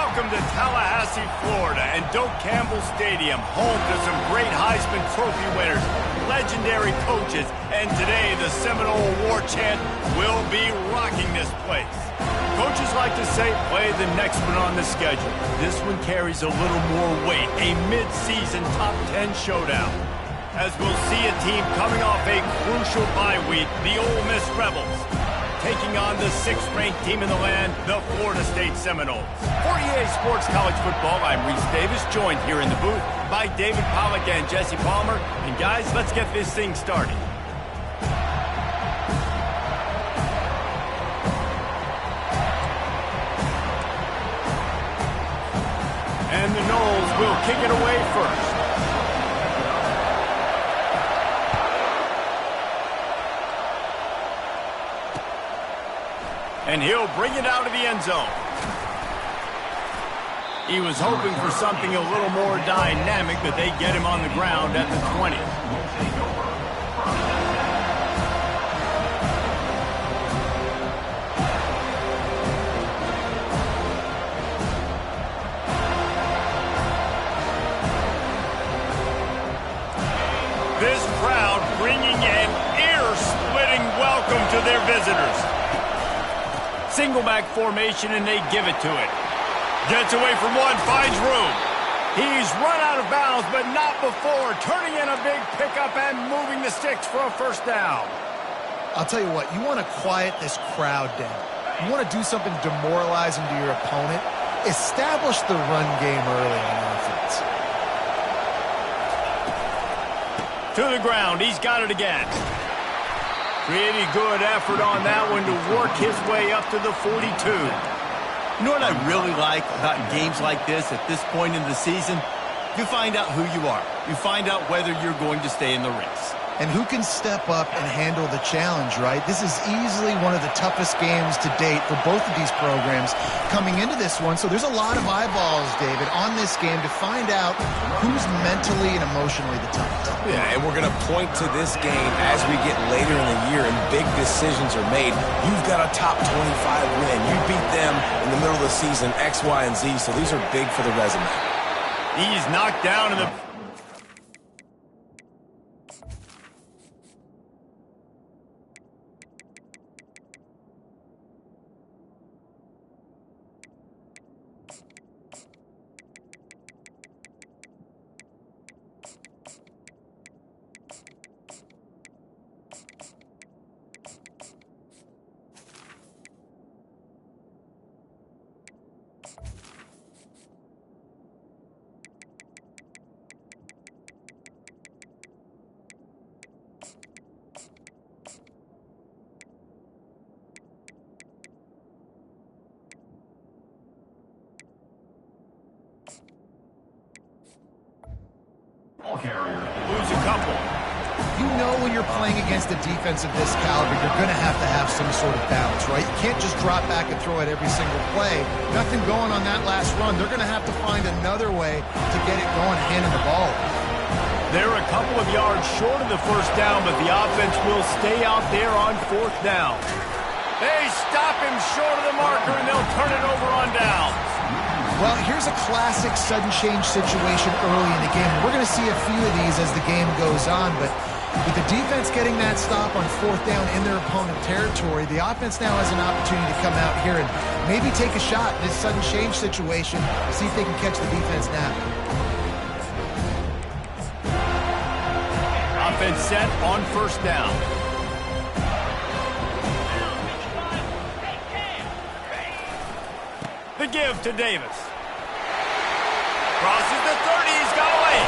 Welcome to Tallahassee, Florida, and Doak Campbell Stadium, home to some great Heisman Trophy winners, legendary coaches, and today the Seminole War Chant will be rocking this place. Coaches like to say, play the next one on the schedule. This one carries a little more weight, a mid-season top 10 showdown. As we'll see a team coming off a crucial bye week, the Ole Miss Rebels, taking on the 6th-ranked team in the land, the Florida State Seminoles. For EA Sports College Football, I'm Reese Davis, joined here in the booth by David Pollack and Jesse Palmer. And guys, let's get this thing started. And the Noles will kick it away first. And he'll bring it out of the end zone. He was hoping for something a little more dynamic, but they get him on the ground at the 20. This crowd bringing an ear-splitting welcome to their visitors. Single back formation, and they give it to it. Gets away from one, finds room. He's run out of bounds, but not before turning in a big pickup and moving the sticks for a first down. I'll tell you what, you want to quiet this crowd down. You want to do something demoralizing to your opponent. Establish the run game early on offense. To the ground, he's got it again. Pretty good effort on that one to work his way up to the 42. You know what I really like about games like this at this point in the season? You find out who you are. You find out whether you're going to stay in the race. And who can step up and handle the challenge, right? This is easily one of the toughest games to date for both of these programs coming into this one. So there's a lot of eyeballs, David, on this game to find out who's mentally and emotionally the toughest. Yeah, and we're going to point to this game as we get later in the year and big decisions are made. You've got a top 25 win. You beat them in the middle of the season, X, Y, and Z, so these are big for the resume. He's knocked down in the... Lose a couple. You know when you're playing against a defense of this caliber, you're going to have some sort of balance, right? You can't just drop back and throw it every single play. Nothing going on that last run. They're going to have to find another way to get it going, handing the ball. They're a couple of yards short of the first down, but the offense will stay out there on 4th down. They stop him short of the marker, and they'll turn it over on downs. Well, here's a classic sudden change situation early in the game. We're going to see a few of these as the game goes on, but with the defense getting that stop on 4th down in their opponent territory, the offense now has an opportunity to come out here and maybe take a shot in this sudden change situation, see if they can catch the defense now. Offense set on 1st down. The give to Davis. Crosses the 30, he's got away.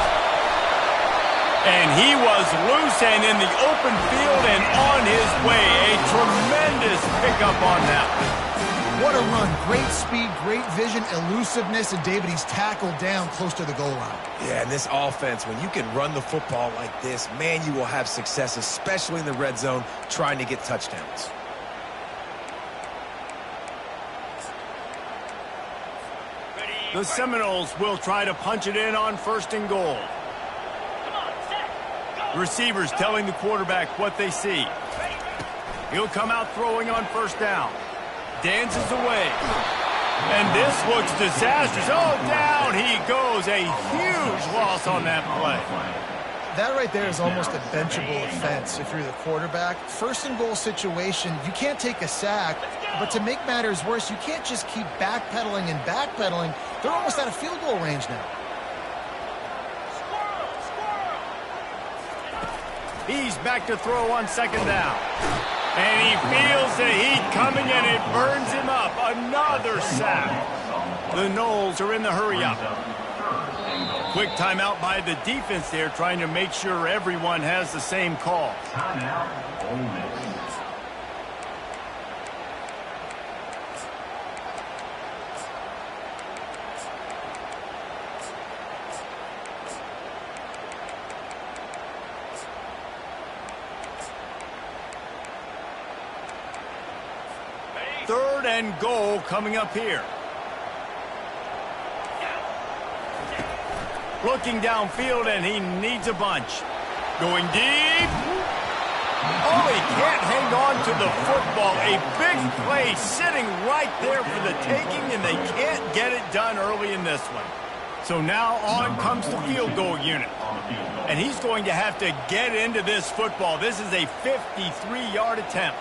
And he was loose and in the open field and on his way. A tremendous pickup on that one. What a run. Great speed, great vision, elusiveness, and David, he's tackled down close to the goal line. Yeah, and this offense, when you can run the football like this, man, you will have success, especially in the red zone, trying to get touchdowns. The Seminoles will try to punch it in on 1st and goal. Receivers telling the quarterback what they see. He'll come out throwing on 1st down. Dances away. And this looks disastrous. Oh, down he goes. A huge loss on that play. That right there is almost a benchable offense if you're the quarterback. First and goal situation, you can't take a sack, but to make matters worse, you can't just keep backpedaling and backpedaling. They're almost out of field goal range now. He's back to throw on second down. And he feels the heat coming and it burns him up. Another sack. The Noles are in the hurry up. Quick timeout by the defense there, trying to make sure everyone has the same call. Third and goal coming up here. Looking downfield, and he needs a bunch. Going deep. Oh, he can't hang on to the football. A big play sitting right there for the taking, and they can't get it done early in this one. So now on comes the field goal unit. And he's going to have to get into this football. This is a 53-yard attempt.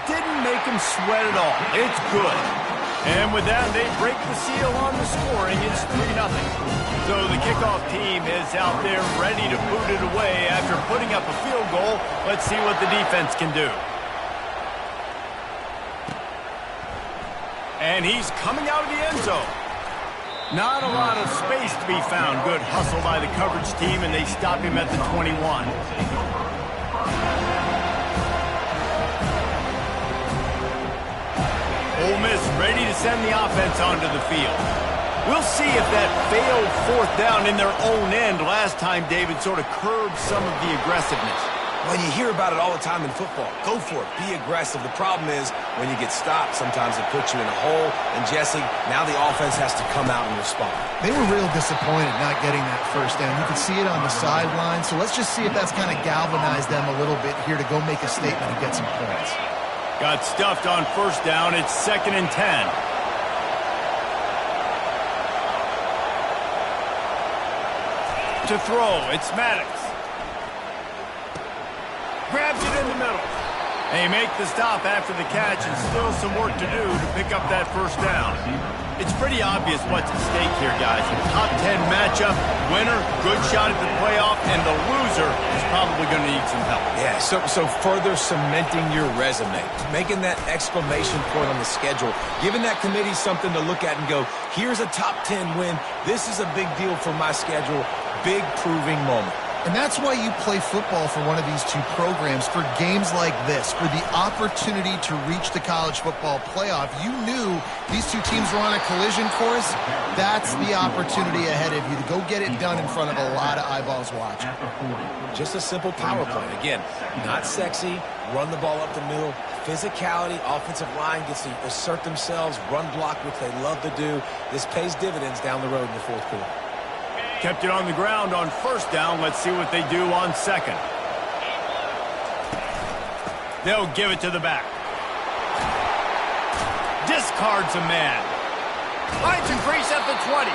Didn't make him sweat at all. It's good. And with that, they break the seal on the scoring. It's 3-0. So the kickoff team is out there ready to boot it away after putting up a field goal. Let's see what the defense can do. And he's coming out of the end zone. Not a lot of space to be found. Good hustle by the coverage team, and they stop him at the 21. Ole Miss ready to send the offense onto the field. We'll see if that failed fourth down in their own end last time, David, sort of curbed some of the aggressiveness. Well, you hear about it all the time in football. Go for it. Be aggressive. The problem is when you get stopped, sometimes it puts you in a hole. And, Jesse, now the offense has to come out and respond. They were real disappointed not getting that first down. You could see it on the sideline. So let's just see if that's kind of galvanized them a little bit here to go make a statement and get some points. Got stuffed on first down. It's 2nd and 10. To throw, it's Maddox. Grabs it in the middle. They make the stop after the catch, and still some work to do to pick up that first down. It's pretty obvious what's at stake here, guys. A top 10 matchup, winner, good shot at the playoff, and the loser is probably going to need some help. Yeah, so further cementing your resume, making that exclamation point on the schedule, giving that committee something to look at and go, here's a top 10 win. This is a big deal for my schedule. Big proving moment. And that's why you play football for one of these two programs, for games like this, for the opportunity to reach the college football playoff. You knew these two teams were on a collision course. That's the opportunity ahead of you to go get it done in front of a lot of eyeballs watching. Just a simple power play. Again, not sexy, run the ball up the middle. Physicality, offensive line gets to assert themselves, run block, which they love to do. This pays dividends down the road in the fourth quarter. Kept it on the ground on first down. Let's see what they do on second. They'll give it to the back. Discards a man. Finds a crease at the 20.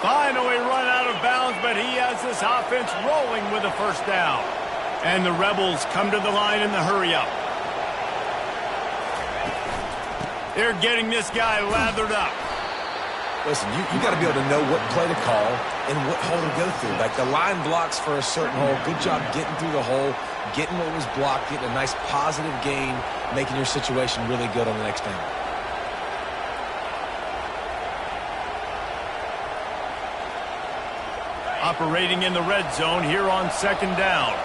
Finally run out of bounds, but he has this offense rolling with a first down. And the Rebels come to the line in the hurry-up. They're getting this guy lathered up. Listen, you got to be able to know what play to call and what hole to go through. Like the line blocks for a certain hole. Good job getting through the hole, getting what was blocked, getting a nice positive gain, making your situation really good on the next down. Operating in the red zone here on second down.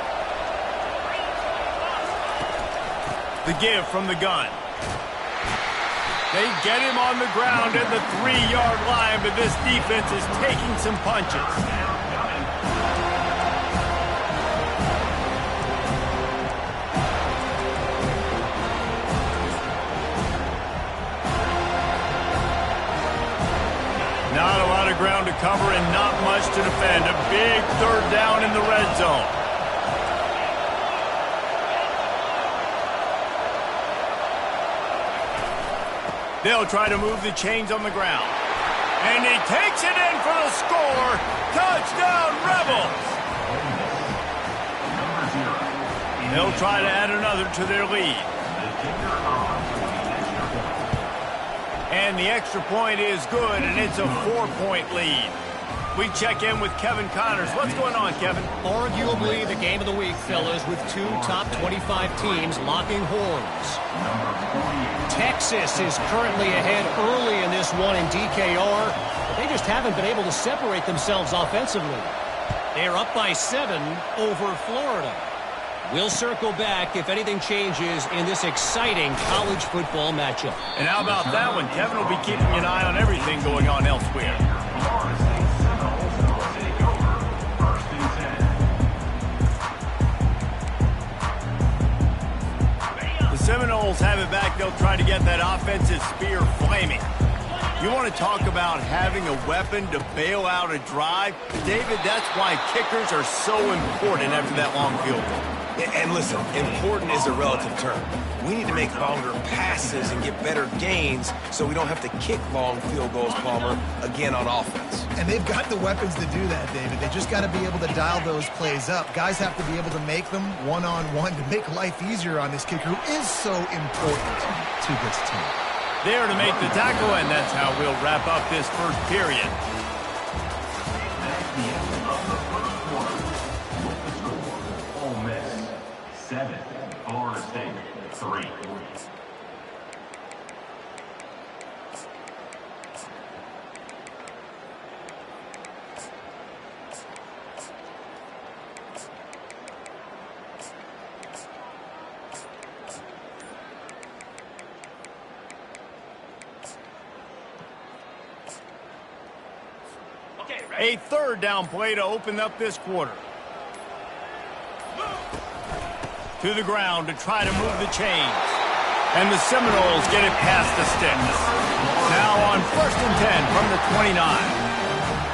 The give from the gun. They get him on the ground at the 3-yard line, but this defense is taking some punches. Not a lot of ground to cover and not much to defend. A big third down in the red zone. They'll try to move the chains on the ground. And he takes it in for the score. Touchdown, Rebels! They'll try to add another to their lead. And the extra point is good, and it's a 4-point lead. We check in with Kevin Connors. What's going on, Kevin? Arguably the game of the week, fellas, with two top 25 teams locking horns. Texas is currently ahead early in this one in DKR, but they just haven't been able to separate themselves offensively. They're up by 7 over Florida. We'll circle back if anything changes in this exciting college football matchup. And how about that one? Kevin will be keeping an eye on everything going on elsewhere. The Seminoles have it back. They'll try to get that offensive spear flaming. You want to talk about having a weapon to bail out a drive? David, that's why kickers are so important after that long field goal. And listen, important is a relative term. We need to make longer passes and get better gains so we don't have to kick long field goals, Palmer, again on offense. And they've got the weapons to do that, David. They just got to be able to dial those plays up. Guys have to be able to make them one-on-one to make life easier on this kicker who is so important to this team. There to make the tackle, and that's how we'll wrap up this first period. Ole Miss 7, Florida State 3. A third down play to open up this quarter. To the ground to try to move the chains. And the Seminoles get it past the sticks. Now on 1st and 10 from the 29.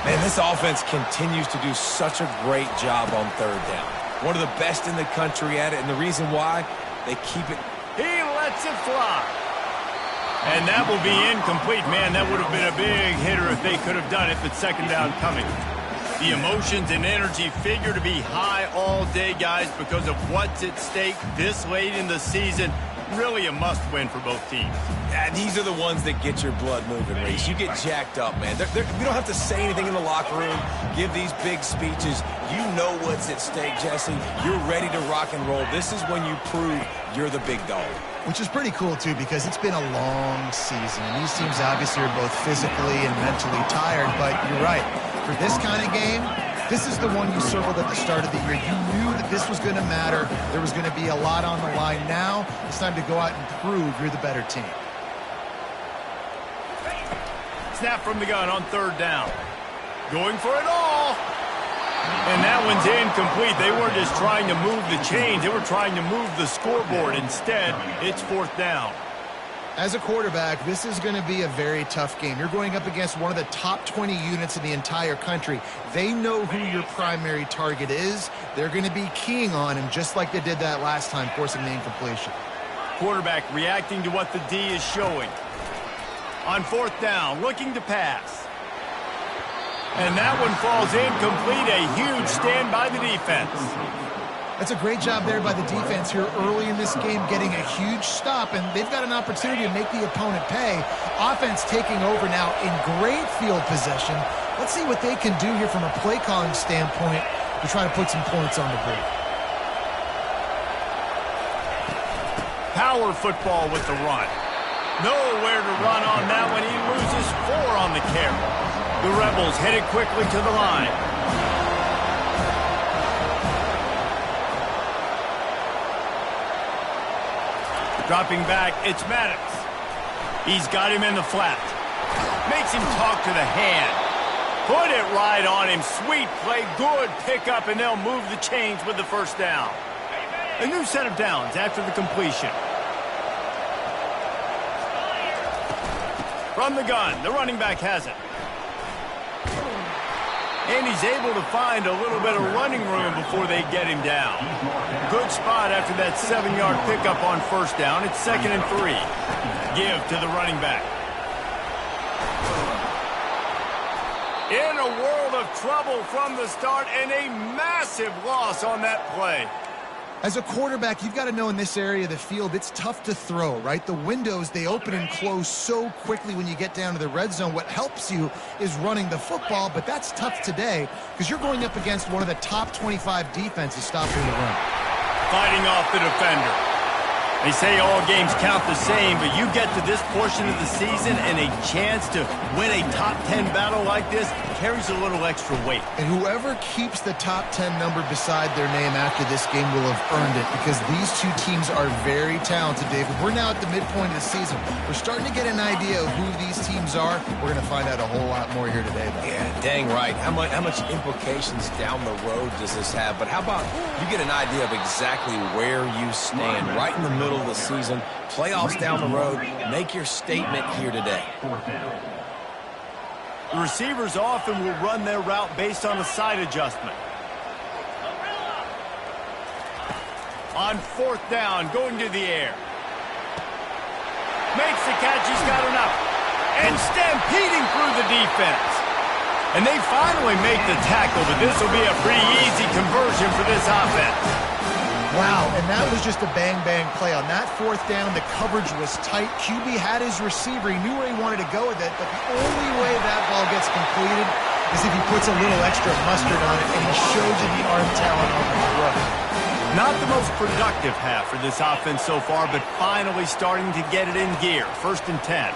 Man, this offense continues to do such a great job on third down. One of the best in the country at it, and the reason why, they keep it. He lets it fly. And that will be incomplete. Man, that would have been a big hitter if they could have done it, but second down coming. The emotions and energy figure to be high all day, guys, because of what's at stake this late in the season. Really a must-win for both teams. Yeah, these are the ones that get your blood moving, Reese. You get jacked up, man. We don't have to say anything in the locker room, give these big speeches. You know what's at stake, Jesse. You're ready to rock and roll. This is when you prove you're the big dog. Which is pretty cool, too, because it's been a long season. And these teams obviously are both physically and mentally tired, but you're right. For this kind of game, this is the one you circled at the start of the year. You knew that this was going to matter. There was going to be a lot on the line. Now it's time to go out and prove you're the better team. Snap from the gun on third down. Going for it all. And that one's incomplete. They weren't just trying to move the chains. They were trying to move the scoreboard. Instead, it's fourth down. As a quarterback, this is going to be a very tough game. You're going up against one of the top 20 units in the entire country. They know who your primary target is. They're going to be keying on him just like they did that last time, forcing the incompletion. Quarterback reacting to what the D is showing. On fourth down, looking to pass. And that one falls incomplete. A huge stand by the defense. That's a great job there by the defense here early in this game, getting a huge stop, and they've got an opportunity to make the opponent pay. Offense taking over now in great field possession. Let's see what they can do here from a play calling standpoint to try to put some points on the board. Power football with the run. Nowhere to run on that one. He loses 4 on the carry. The Rebels headed quickly to the line. Dropping back, it's Maddox. He's got him in the flat. Makes him talk to the hand. Put it right on him. Sweet play, good pickup, and they'll move the chains with the first down. A new set of downs after the completion. From the gun, the running back has it. And he's able to find a little bit of running room before they get him down. Good spot after that 7-yard pickup on first down. It's 2nd and 3. Give to the running back. In a world of trouble from the start and a massive loss on that play. As a quarterback, you've got to know in this area of the field, it's tough to throw, right? The windows, they open and close so quickly when you get down to the red zone. What helps you is running the football, but that's tough today because you're going up against one of the top 25 defenses stopping the run. Fighting off the defender. They say all games count the same, but you get to this portion of the season and a chance to win a top 10 battle like this carries a little extra weight. And whoever keeps the top 10 number beside their name after this game will have earned it because these two teams are very talented, David. We're now at the midpoint of the season. We're starting to get an idea of who these teams are. We're going to find out a whole lot more here today, though. Yeah, dang right. How much implications down the road does this have? But how about you get an idea of exactly where you stand right in the middle of the season, playoffs down the road, make your statement here today. The receivers often will run their route based on a side adjustment. On fourth down, going to the air. Makes the catch, he's got enough. And stampeding through the defense. And they finally make the tackle, but this will be a pretty easy conversion for this offense. Wow, and that was just a bang-bang play. On that fourth down, the coverage was tight. QB had his receiver. He knew where he wanted to go with it, but the only way that ball gets completed is if he puts a little extra mustard on it, and he shows you the arm talent on the throw. Not the most productive half for this offense so far, but finally starting to get it in gear. 1st and 10.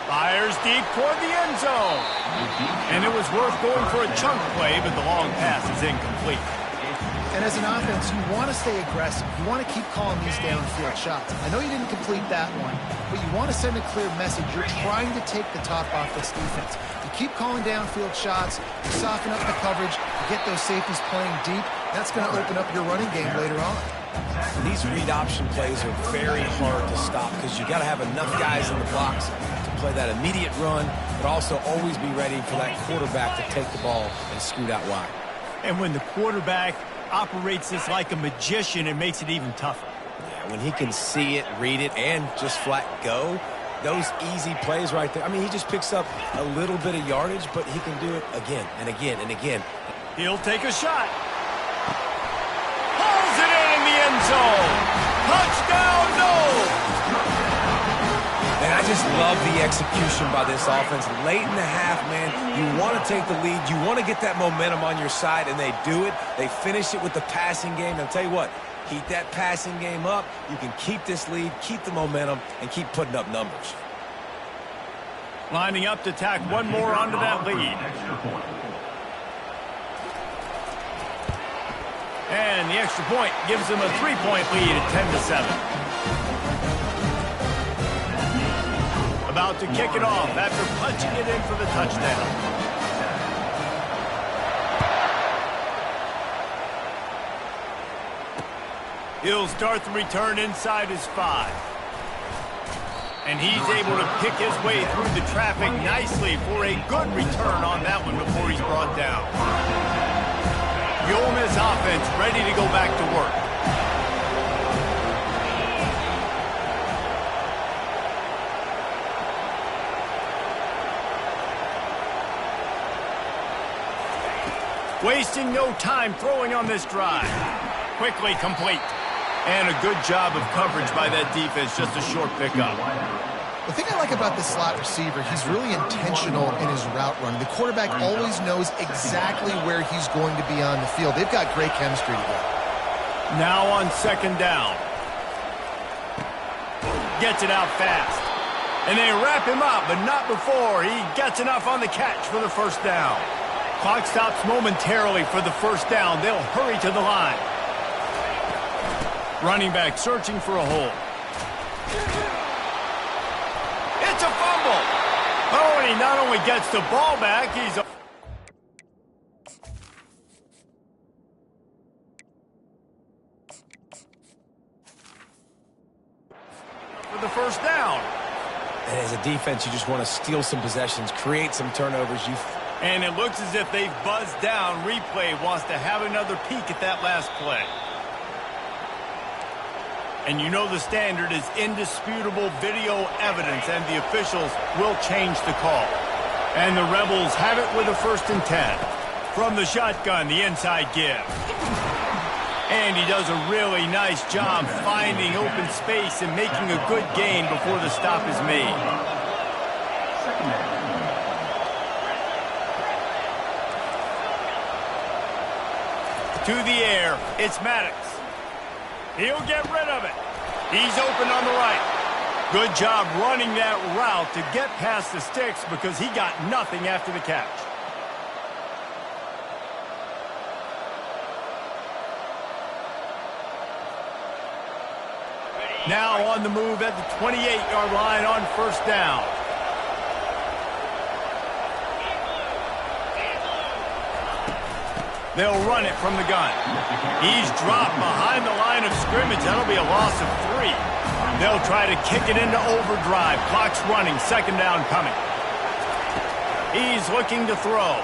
Fires deep toward the end zone. And it was worth going for a chunk play, but the long pass is incomplete. And as an offense, you want to stay aggressive. You want to keep calling these downfield shots. I know you didn't complete that one, but you want to send a clear message. You're trying to take the top off this defense. You keep calling downfield shots, you soften up the coverage, you get those safeties playing deep. That's going to open up your running game later on. These read option plays are very hard to stop because you got to have enough guys in the box to play that immediate run, but also always be ready for that quarterback to take the ball and scoot out wide. And when the quarterback operates this like a magician, it makes it even tougher. Yeah, when he can see it, read it, and just flat go, those easy plays right there. I mean, he just picks up a little bit of yardage, but he can do it again and again and again. He'll take a shot. Pulls it in the end zone. Touchdown, no! And I just love the execution by this offense. Late in the half, man, you want to take the lead. You want to get that momentum on your side, and they do it. They finish it with the passing game. And I'll tell you what, keep that passing game up. You can keep this lead, keep the momentum, and keep putting up numbers. Lining up to tack one more onto that lead. And the extra point gives them a 3-point lead at 10-7. About to kick it off after punching it in for the touchdown. He'll start the return inside his 5. And he's able to pick his way through the traffic nicely for a good return on that one before he's brought down. The Ole Miss offense ready to go back to work. Wasting no time throwing on this drive. Quickly complete. And a good job of coverage by that defense. Just a short pickup. The thing I like about the slot receiver, he's really intentional in his route running. The quarterback always knows exactly where he's going to be on the field. They've got great chemistry together. Now on 2nd down. Gets it out fast. And they wrap him up, but not before he gets enough on the catch for the 1st down. Clock stops momentarily for the 1st down. They'll hurry to the line. Running back searching for a hole. It's a fumble. Oh, and he not only gets the ball back, he's for the 1st down. And as a defense, you just want to steal some possessions, create some turnovers. And it looks as if they've buzzed down. Replay wants to have another peek at that last play. And you know the standard is indisputable video evidence, and the officials will change the call. And the Rebels have it with a 1st and 10. From the shotgun, the inside give. And he does a really nice job finding open space and making a good gain before the stop is made. To the air, it's Maddox. He'll get rid of it. He's open on the right. Good job running that route to get past the sticks because he got nothing after the catch. Now on the move at the 28-yard line on 1st down. They'll run it from the gun. He's dropped behind the line of scrimmage. That'll be a loss of 3. They'll try to kick it into overdrive. Clock's running. 2nd down coming. He's looking to throw.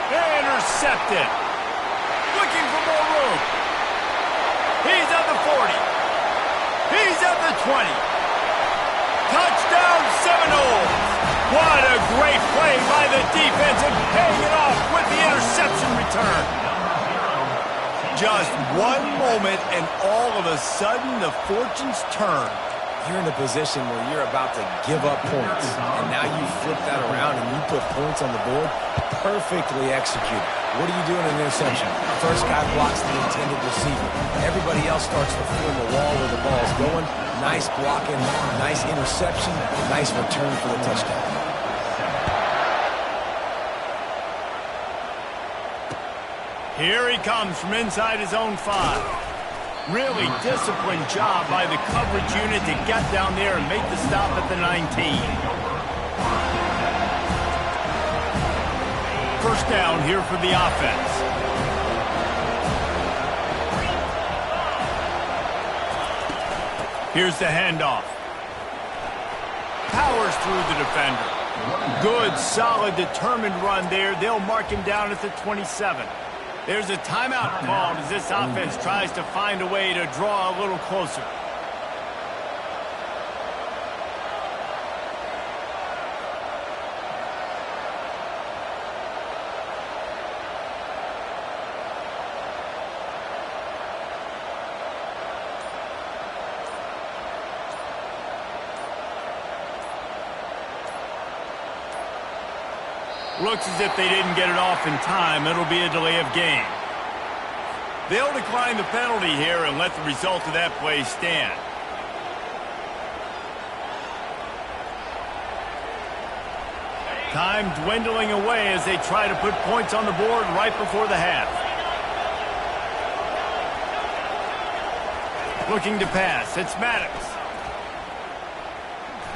Intercepted. Looking for more room. He's at the 40. He's at the 20. Touchdown Seminoles. What a great play by the defense and paying it off with the interception return. Just one moment and all of a sudden the fortunes turn. You're in a position where you're about to give up points, and now you flip that around and you put points on the board. Perfectly executed. What do you do in an interception? First guy blocks the intended receiver. Everybody else starts to form a wall where the ball's going. Nice blocking, nice interception, nice return for the touchdown. Here he comes from inside his own 5. Really disciplined job by the coverage unit to get down there and make the stop at the 19. 1st down here for the offense. Here's the handoff. Powers through the defender. Good, solid, determined run there. They'll mark him down at the 27. There's a timeout called as this offense tries to find a way to draw a little closer. Looks as if they didn't get it off in time. It'll be a delay of game. They'll decline the penalty here and let the result of that play stand. Time dwindling away as they try to put points on the board right before the half. Looking to pass. It's Maddox.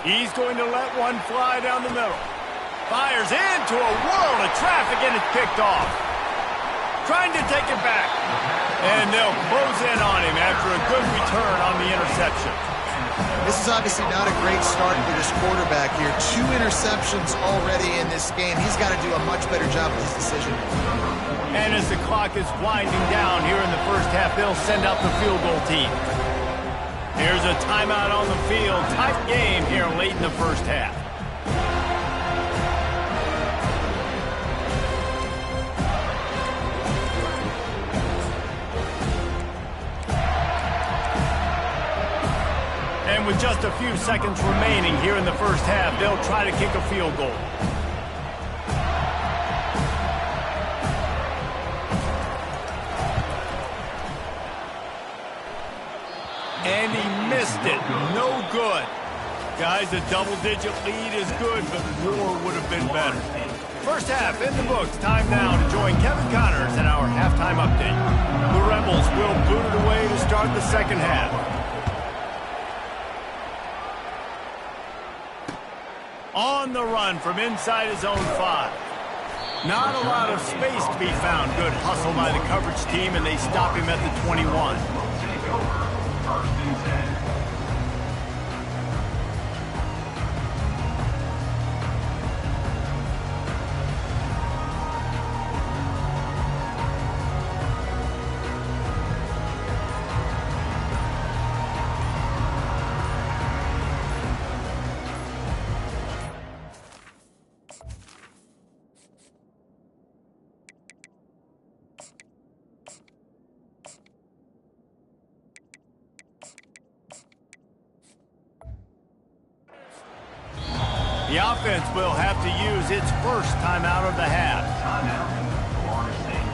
He's going to let one fly down the middle. Fires into a world of traffic and it's picked off. Trying to take it back. And they'll close in on him after a good return on the interception. This is obviously not a great start for this quarterback here. 2 interceptions already in this game. He's got to do a much better job with his decision. And as the clock is winding down here in the 1st half, they'll send out the field goal team. Here's a timeout on the field. Tight game here late in the 1st half. And with just a few seconds remaining here in the 1st half, they'll try to kick a field goal. And he missed it. No good. Guys, a double-digit lead is good, but more would have been better. 1st half in the books. Time now to join Kevin Connors in our halftime update. The Rebels will boot it away to start the 2nd half. On the run from inside his own 5. Not a lot of space to be found. Good hustle by the coverage team, and they stop him at the 21. 1st and 10. The offense will have to use its first timeout of the half. Timeout, Florida State.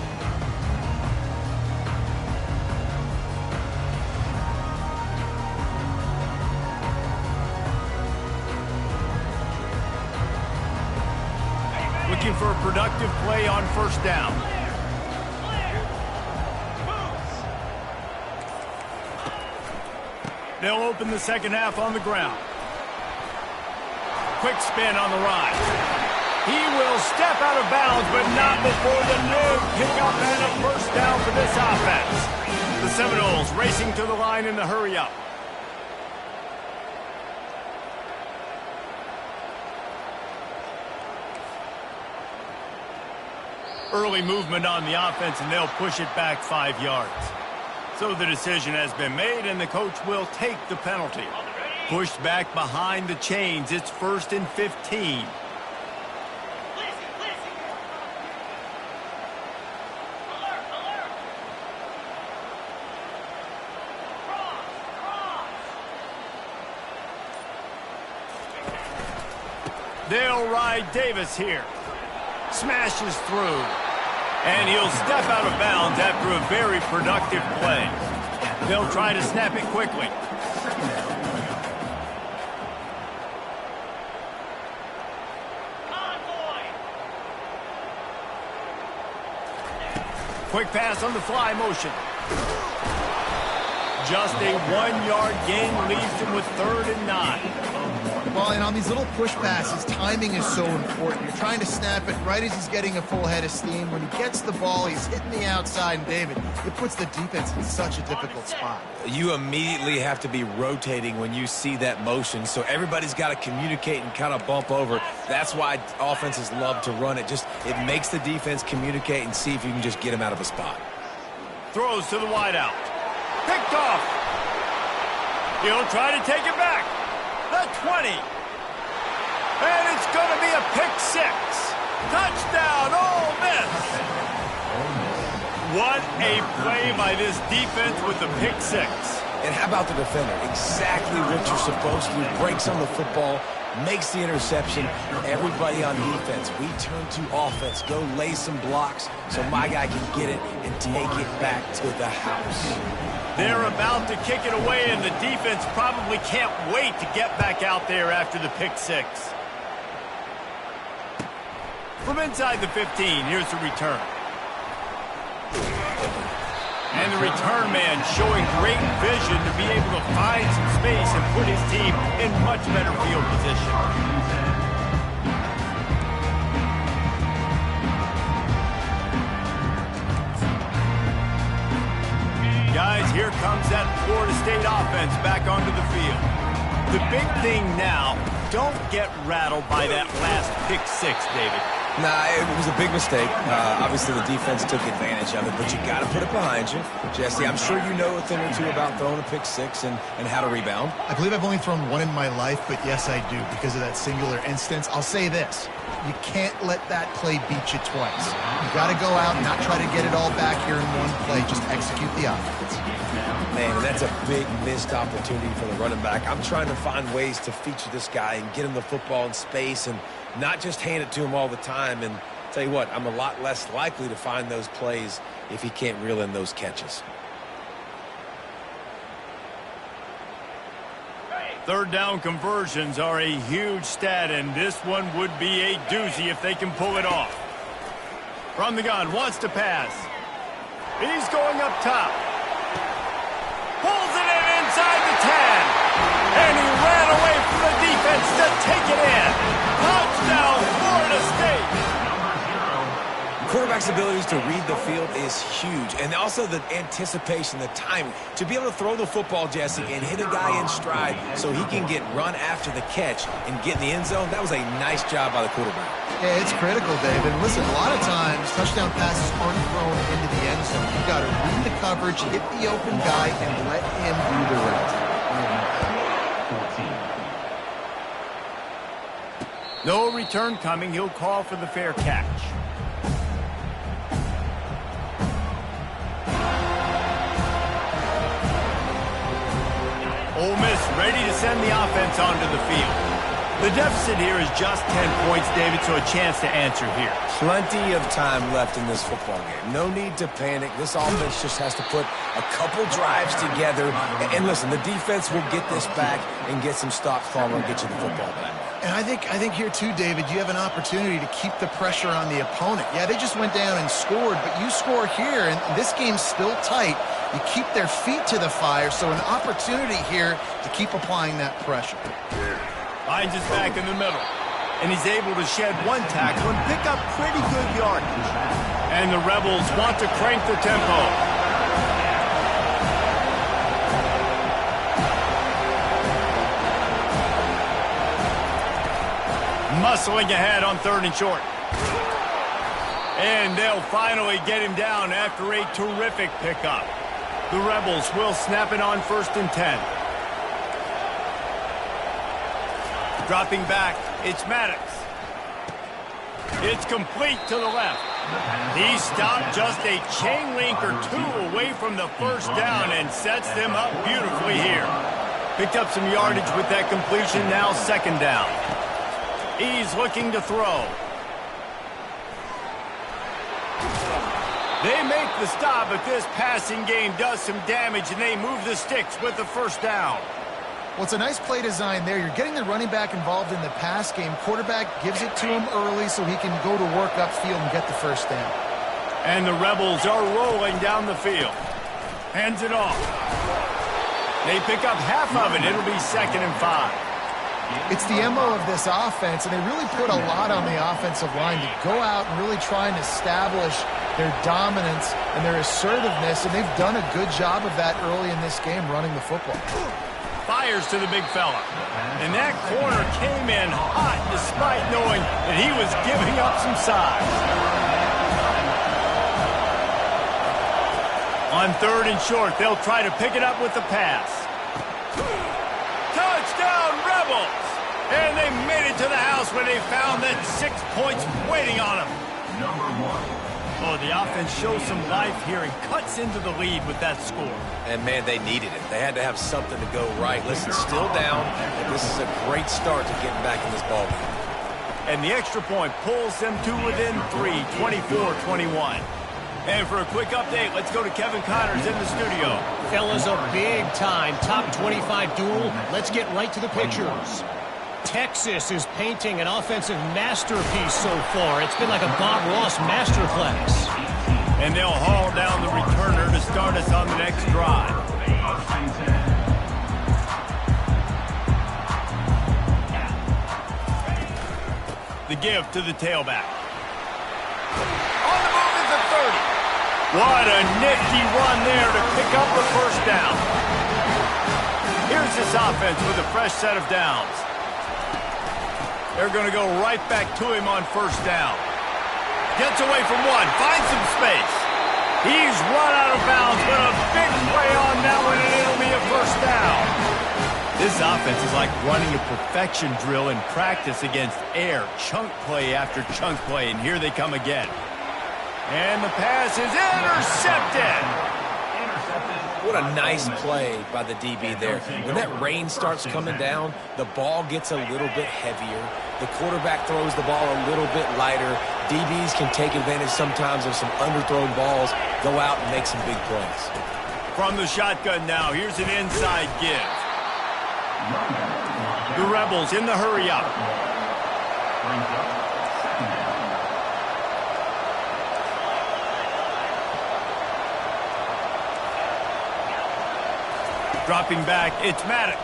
Looking for a productive play on first down. They'll open the second half on the ground. Quick spin on the rise. He will step out of bounds, but not before the big pickup and a first down for this offense. The Seminoles racing to the line in the hurry-up. Early movement on the offense, and they'll push it back 5 yards. So the decision has been made, and the coach will take the penalty. Pushed back behind the chains. It's 1st and 15. They'll ride Davis here. Smashes through. And he'll step out of bounds after a very productive play. They'll try to snap it quickly. Quick pass on the fly motion. Just a 1-yard gain leaves him with 3rd and 9. Well, and on these little push passes, timing is so important. You're trying to snap it right as he's getting a full head of steam. When he gets the ball, he's hitting the outside, and David, it puts the defense in such a difficult spot. You immediately have to be rotating when you see that motion, so everybody's got to communicate and kind of bump over. That's why offenses love to run it. It makes the defense communicate and see if you can just get him out of a spot. Throws to the wideout. Picked off. He'll try to take it back. The 20. And it's going to be a pick 6. Touchdown, Ole Miss. What a play by this defense with the pick 6. And how about the defender? Exactly what you're supposed to do. Breaks on the football, makes the interception. Everybody on defense, we turn to offense. Go lay some blocks so my guy can get it and take it back to the house. They're about to kick it away, and the defense probably can't wait to get back out there after the pick 6. From inside the 15, here's the return. And the return man showing great vision to be able to find some space and put his team in much better field position. Guys, here comes that Florida State offense back onto the field. The big thing now, don't get rattled by that last pick 6, David. Nah, it was a big mistake. Obviously, the defense took advantage of it, but you got to put it behind you. Jesse, I'm sure you know a thing or two about throwing a pick 6 and how to rebound. I believe I've only thrown one in my life, but yes, I do because of that singular instance. I'll say this. You can't let that play beat you twice. You got to go out and not try to get it all back here in one play. Just execute the offense. Man, that's a big missed opportunity for the running back. I'm trying to find ways to feature this guy and get him the football in space and not just hand it to him all the time. And tell you what, I'm a lot less likely to find those plays if he can't reel in those catches. Third down conversions are a huge stat, and this one would be a doozy if they can pull it off. From the gun, wants to pass. He's going up top. Pulls it in inside the 10. And he ran away from the defense to take it in. Touchdown, Florida State. Quarterback's abilities to read the field is huge. And also the anticipation, the timing. To be able to throw the football, Jesse, and hit a guy in stride so he can get run after the catch and get in the end zone, that was a nice job by the quarterback. Yeah, it's critical, David. Listen, a lot of times, touchdown passes aren't thrown into the end zone. You've got to read the coverage, hit the open guy, and let him do the rest. 14. No return coming. He'll call for the fair catch. Ole Miss ready to send the offense onto the field. The deficit here is just 10 points, David, so a chance to answer here. Plenty of time left in this football game. No need to panic. This offense just has to put a couple drives together. And listen, the defense will get this back and get some stops following and get you the football back. And I think here too, David, you have an opportunity to keep the pressure on the opponent. Yeah, they just went down and scored, but you score here, and this game's still tight. You keep their feet to the fire, so an opportunity here to keep applying that pressure. Finds his back in the middle, and he's able to shed one tackle and pick up pretty good yardage. And the Rebels want to crank the tempo. Muscling ahead on 3rd and short. And they'll finally get him down after a terrific pickup. The Rebels will snap it on 1st and 10. Dropping back, it's Maddox. It's complete to the left. He stopped just a chain link or two away from the first down and sets them up beautifully here. Picked up some yardage with that completion, now 2nd down. He's looking to throw. They make the stop, but this passing game does some damage, and they move the sticks with the 1st down. Well, it's a nice play design there. You're getting the running back involved in the pass game. Quarterback gives it to him early so he can go to work upfield and get the 1st down. And the Rebels are rolling down the field. Hands it off. They pick up half of it. It'll be 2nd and 5. It's the MO of this offense, and they really put a lot on the offensive line to go out and really try and establish their dominance and their assertiveness, and they've done a good job of that early in this game running the football. Fires to the big fella. And that corner came in hot despite knowing that he was giving up some size. On 3rd and short, they'll try to pick it up with the pass. Touchdown, Rebels! And they made it to the house when they found that 6 points waiting on them. Number 1. Oh, the offense shows some life here and cuts into the lead with that score. And, man, they needed it. They had to have something to go right. Listen, still down, and this is a great start to getting back in this ballgame. And the extra point pulls them to within 3, 24-21. And for a quick update, let's go to Kevin Connors in the studio. Fellas, a big-time top 25 duel. Let's get right to the pictures. Texas is painting an offensive masterpiece so far. It's been like a Bob Ross masterclass. And they'll haul down the returner to start us on the next drive. The give to the tailback. On the move is the 30. What a nifty run there to pick up the 1st down. Here's this offense with a fresh set of downs. They're going to go right back to him on 1st down. Gets away from one, finds some space. He's run out of bounds, but a big play on that one, and it'll be a 1st down. This offense is like running a perfection drill in practice against air. Chunk play after chunk play, and here they come again. And the pass is intercepted. What a nice play by the DB there. When that rain starts coming down, the ball gets a little bit heavier. The quarterback throws the ball a little bit lighter. DBs can take advantage sometimes of some underthrown balls, go out and make some big plays. From the shotgun now, here's an inside give. The Rebels in the hurry up. Dropping back, it's Maddox.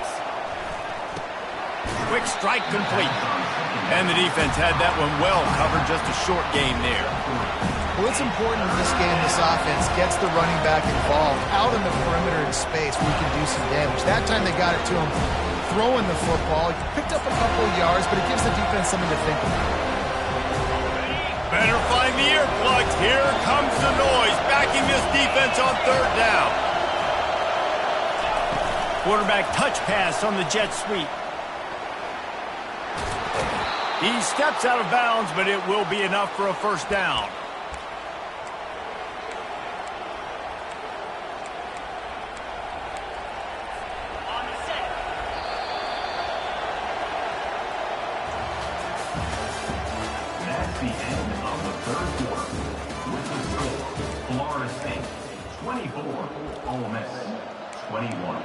Quick strike complete. And the defense had that one well covered, just a short game there. Well, it's important in this game this offense gets the running back involved out in the perimeter in space where he can do some damage. That time they got it to him throwing the football. He picked up a couple of yards, but it gives the defense something to think about. Better find the earplugs. Here comes the noise, backing this defense on 3rd down. Quarterback touch pass on the jet sweep. He steps out of bounds, but it will be enough for a 1st down. That's the end of the third quarter. With the score, Florida State 24, Ole Miss 21.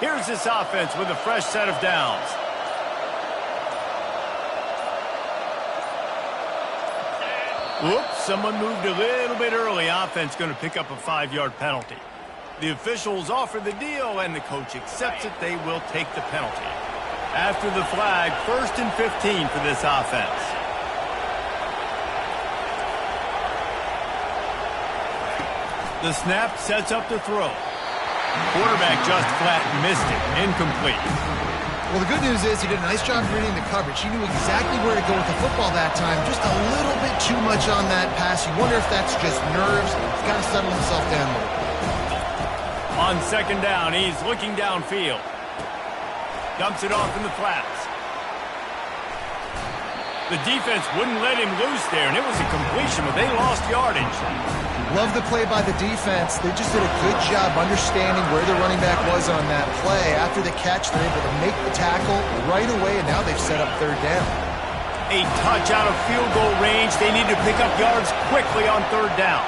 Here's this offense with a fresh set of downs. Whoops, someone moved a little bit early. Offense going to pick up a 5-yard penalty. The officials offer the deal, and the coach accepts it. They will take the penalty. After the flag, 1st and 15 for this offense. The snap sets up the throw. Quarterback just flat missed it. Incomplete. Well, the good news is he did a nice job reading the coverage. He knew exactly where to go with the football that time. Just a little bit too much on that pass. You wonder if that's just nerves. He's got to settle himself down a little. On 2nd down, he's looking downfield. Dumps it off in the flats. The defense wouldn't let him loose there, and it was a completion, but they lost yardage. Love the play by the defense. They just did a good job understanding where the running back was on that play. After the catch, they're able to make the tackle right away, and now they've set up 3rd down. A touch out of field goal range. They need to pick up yards quickly on 3rd down.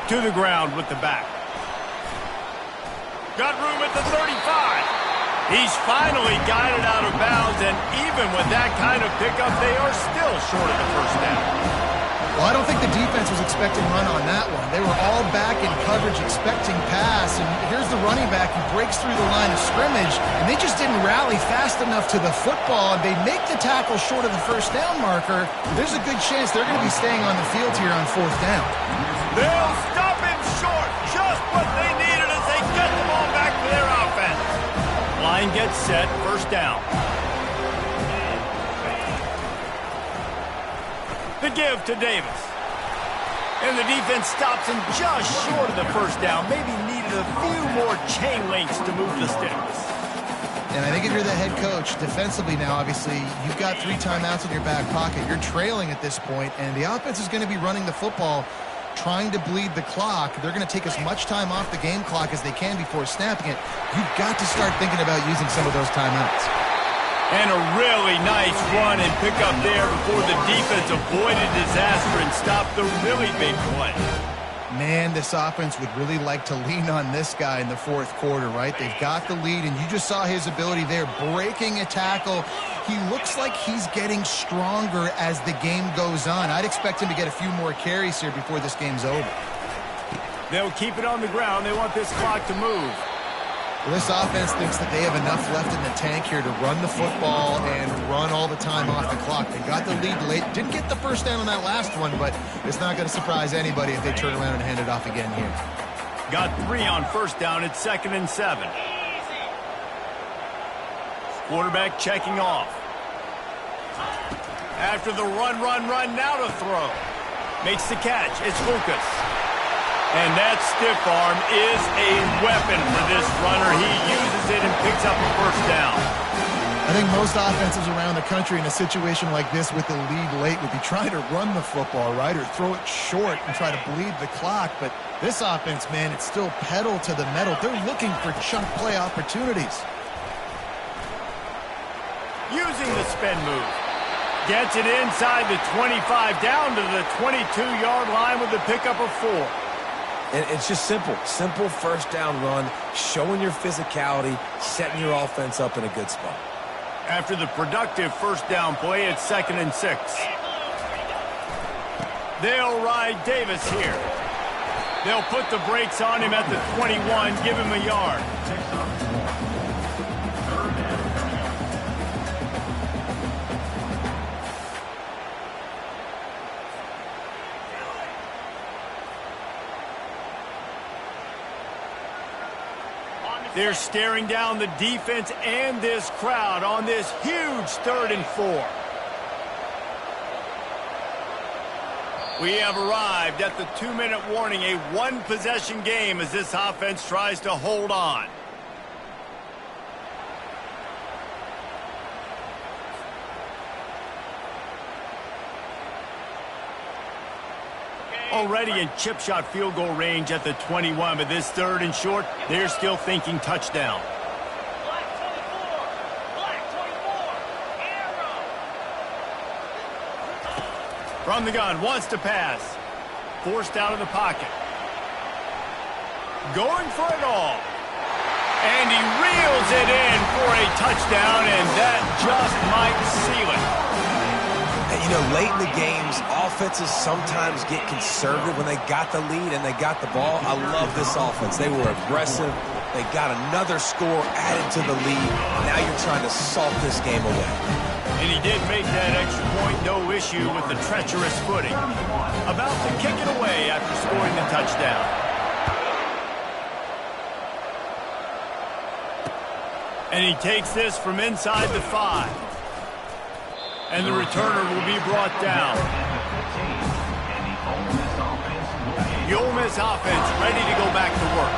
To the ground with the back. Got room at the 35. He's finally got it out of bounds, and even with that kind of pickup, they are still short of the 1st down. Well, I don't think the defense was expecting run on that one. They were all back in coverage expecting pass, and here's the running back who breaks through the line of scrimmage, and they just didn't rally fast enough to the football, and they make the tackle short of the 1st down marker. There's a good chance they're going to be staying on the field here on 4th down. They'll stop him short. Just what they needed as they get the ball back for their offense. Line gets set. 1st down. The give to Davis. And the defense stops him just short of the 1st down. Maybe needed a few more chain links to move the sticks. And I think if you're the head coach, defensively now, obviously, you've got 3 timeouts in your back pocket. You're trailing at this point, and the offense is going to be running the football, trying to bleed the clock. They're going to take as much time off the game clock as they can before snapping it. You've got to start thinking about using some of those timeouts. And a really nice run and pick up there before the defense avoided disaster and stopped the really big play. Man, this offense would really like to lean on this guy in the 4th quarter, right? They've got the lead, and you just saw his ability there, breaking a tackle. He looks like he's getting stronger as the game goes on. I'd expect him to get a few more carries here before this game's over. They'll keep it on the ground. They want this clock to move. Well, this offense thinks that they have enough left in the tank here to run the football and run all the time off the clock. They got the lead late. Didn't get the 1st down on that last one, but it's not going to surprise anybody if they turn around and hand it off again here. Got 3 on 1st down. It's 2nd and 7. Quarterback checking off. After the run, now to throw. Makes the catch. It's Lucas. And that stiff arm is a weapon for this runner. He uses it and picks up a 1st down. I think most offenses around the country in a situation like this with the lead late would be trying to run the football, right, or throw it short and try to bleed the clock. But this offense, man, it's still pedal to the metal. They're looking for chunk play opportunities. Using the spin move. Gets it inside the 25, down to the 22-yard line with the pickup of 4. And it's just simple 1st down run, showing your physicality, setting your offense up in a good spot. After the productive 1st down play, it's 2nd and 6. They'll ride Davis here. They'll put the brakes on him at the 21, give him a yard. They're staring down the defense and this crowd on this huge 3rd and 4. We have arrived at the 2-minute warning, a one-possession game as this offense tries to hold on. Already in chip shot field goal range at the 21, but this 3rd and short, they're still thinking touchdown. From the gun, wants to pass. Forced out of the pocket. Going for it all. And he reels it in for a touchdown, and that just might seal it. And, you know, late in the games, offenses sometimes get conservative when they got the lead and they got the ball. I love this offense. They were aggressive. They got another score added to the lead. Now you're trying to salt this game away. And he did make that extra point, no issue with the treacherous footing. About to kick it away after scoring the touchdown. And he takes this from inside the 5. And the returner will be brought down. The Ole Miss offense ready to go back to work.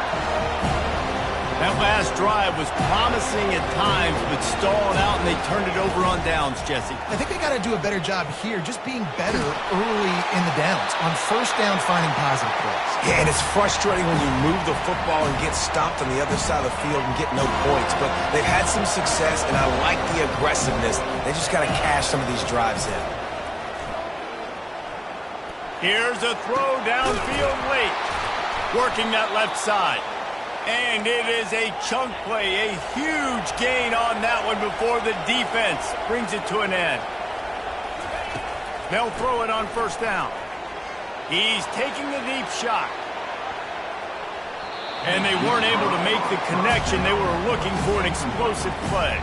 That last drive was promising at times, but stalled out, and they turned it over on downs, Jesse. I think they got to do a better job here, just being better early in the downs. On first down, finding positive plays. Yeah, and it's frustrating when you move the football and get stopped on the other side of the field and get no points. But they've had some success, and I like the aggressiveness. They just got to cash some of these drives in. Here's a throw downfield late. Working that left side. And it is a chunk play, a huge gain on that one before the defense brings it to an end. They'll throw it on first down. He's taking a deep shot. And they weren't able to make the connection. They were looking for an explosive play.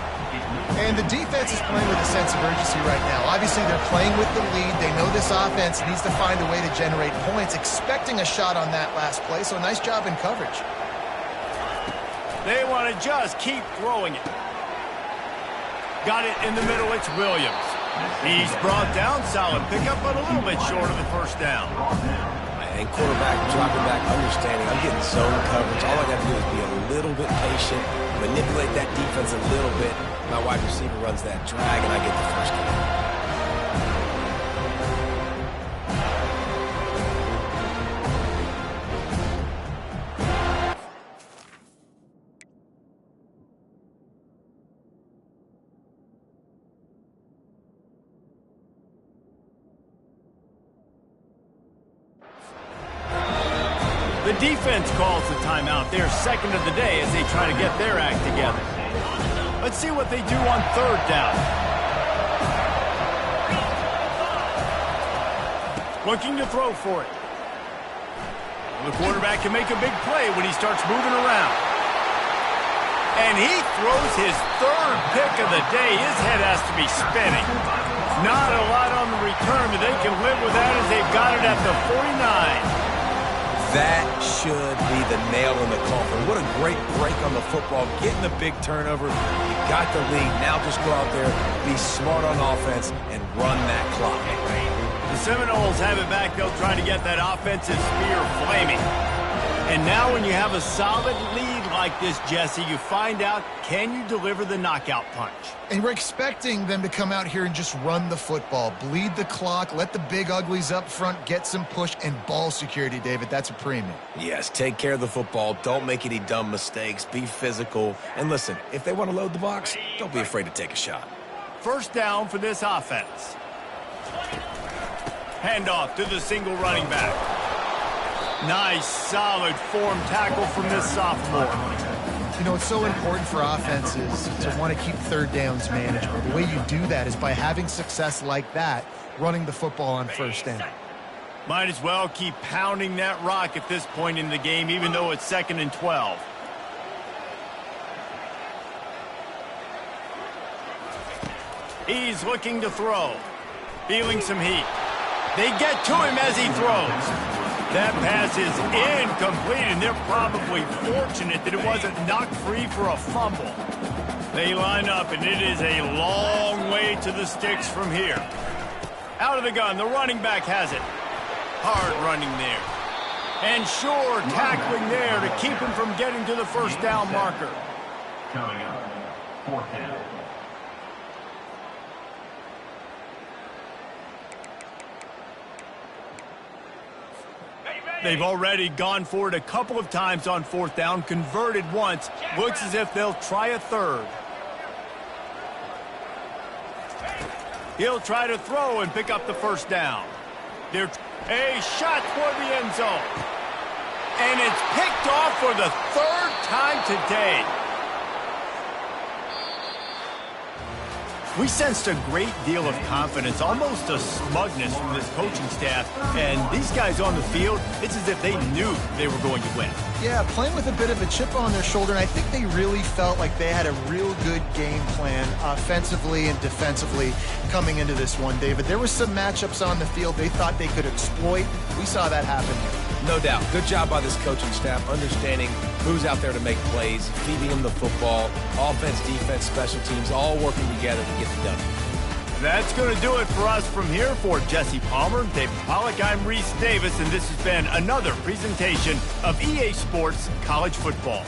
And the defense is playing with a sense of urgency right now. Obviously, they're playing with the lead. They know this offense needs to find a way to generate points, expecting a shot on that last play. So nice job in coverage. They want to just keep throwing it. Got it in the middle. It's Williams. He's brought down. Solid pickup, but a little bit short of the first down. And quarterback dropping back, understanding I'm getting zone coverage. All I got to do is be a little bit patient, manipulate that defense a little bit. My wide receiver runs that drag, and I get the first down. The defense calls the timeout. They're second of the day as they try to get their act together. Let's see what they do on third down. Looking to throw for it. The quarterback can make a big play when he starts moving around. And he throws his 3rd pick of the day. His head has to be spinning. Not a lot on the return, but they can live with that as they've got it at the 49. That should be the nail in the coffin. What a great break on the football. Getting the big turnover. You got the lead. Now just go out there, be smart on offense, and run that clock. The Seminoles have it back. They'll try to get that offensive spear flaming. And now when you have a solid lead like this, Jesse, you find out, can you deliver the knockout punch? And we're expecting them to come out here and just run the football, bleed the clock, let the big uglies up front get some push, and ball security, David. That's a premium. Yes, take care of the football. Don't make any dumb mistakes. Be physical. And listen, if they want to load the box, don't be afraid to take a shot. First down for this offense. Handoff to the single running back. Nice, solid form tackle from this sophomore. You know, it's so important for offenses to want to keep third downs manageable. The way you do that is by having success like that, running the football on first down. Might as well keep pounding that rock at this point in the game, even though it's 2nd and 12. He's looking to throw. Feeling some heat. They get to him as he throws. That pass is incomplete, and they're probably fortunate that it wasn't knocked free for a fumble. They line up, and it is a long way to the sticks from here. Out of the gun, the running back has it. Hard running there. And sure, tackling there to keep him from getting to the first down marker. Coming up, 4th down. They've already gone for it a couple of times on 4th down, converted once. Looks as if they'll try a third. He'll try to throw and pick up the first down. They're a shot toward the end zone. And it's picked off for the 3rd time today. We sensed a great deal of confidence, almost a smugness from this coaching staff. And these guys on the field, it's as if they knew they were going to win. Yeah, playing with a bit of a chip on their shoulder, and I think they really felt like they had a real good game plan offensively and defensively coming into this one, David. There were some matchups on the field they thought they could exploit. We saw that happen here. No doubt. Good job by this coaching staff, understanding who's out there to make plays, feeding them the football, offense, defense, special teams, all working together to get the W. That's going to do it for us from here. For Jesse Palmer, David Pollack, I'm Reese Davis, and this has been another presentation of EA Sports College Football.